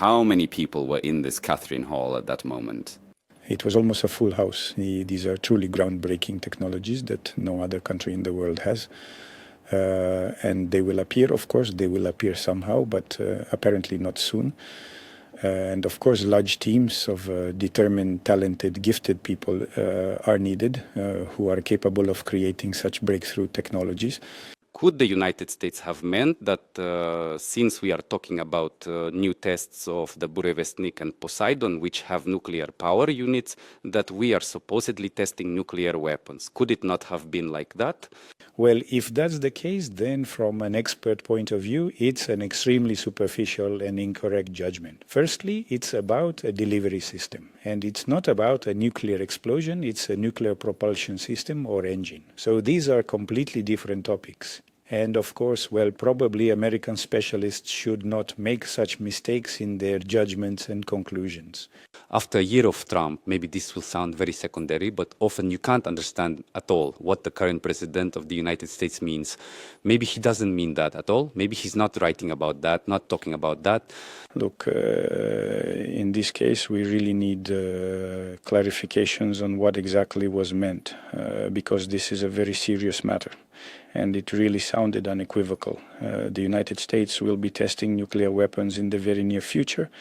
How many people were in this Catherine Hall at that moment? It was almost a full house. These are truly groundbreaking technologies that no other country in the world has. And they will appear, of course, they will appear somehow, but apparently not soon. And of course, large teams of determined, talented, gifted people are needed who are capable of creating such breakthrough technologies. Could the United States have meant that since we are talking about new tests of the Burevestnik and Poseidon, which have nuclear power units, that we are supposedly testing nuclear weapons? Could it not have been like that? Well, if that's the case, then from an expert point of view, it's an extremely superficial and incorrect judgment. Firstly, it's about a delivery system, and it's not about a nuclear explosion, it's a nuclear propulsion system or engine. So these are completely different topics. And of course, well, probably American specialists should not make such mistakes in their judgments and conclusions. After a year of Trump, maybe this will sound very secondary, but often you can't understand at all what the current president of the United States means. Maybe he doesn't mean that at all. Maybe he's not writing about that, not talking about that. Look, in this case, we really need clarifications on what exactly was meant, because this is a very serious matter. And it really sounded unequivocal. The United States will be testing nuclear weapons in the very near future.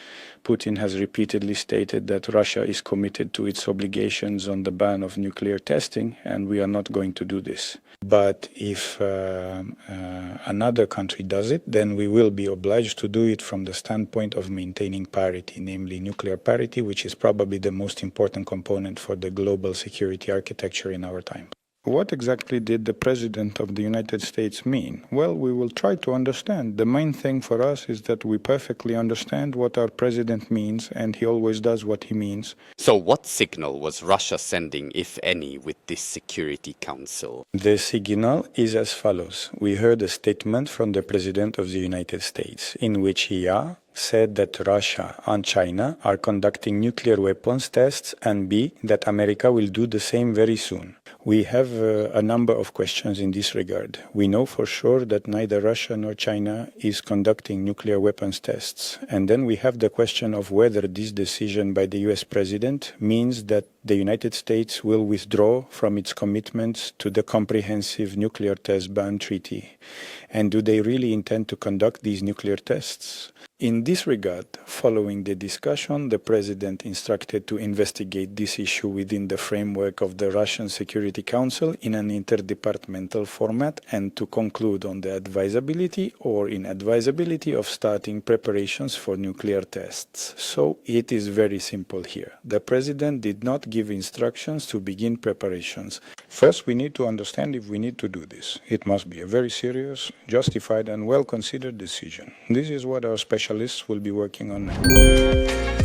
Putin has repeatedly stated that Russia is committed to its obligations on the ban of nuclear testing, and we are not going to do this. But if another country does it, then we will be obliged to do it from the standpoint of maintaining parity, namely nuclear parity, which is probably the most important component for the global security architecture in our time. What exactly did the President of the United States mean? Well, we will try to understand. The main thing for us is that we perfectly understand what our President means, and he always does what he means. So what signal was Russia sending, if any, with this Security Council? The signal is as follows. We heard a statement from the President of the United States in which he said that Russia and China are conducting nuclear weapons tests, and B, that America will do the same very soon. We have a number of questions in this regard. We know for sure that neither Russia nor China is conducting nuclear weapons tests. And then we have the question of whether this decision by the US President means that the United States will withdraw from its commitments to the Comprehensive Nuclear Test Ban Treaty. And do they really intend to conduct these nuclear tests? In this regard, following the discussion, the President instructed to investigate this issue within the framework of the Russian Security Council in an interdepartmental format and to conclude on the advisability or inadvisability of starting preparations for nuclear tests. So it is very simple here. The President did not give instructions to begin preparations. First, we need to understand if we need to do this. It must be a very serious, justified and well-considered decision. This is what our specialists will be working on now.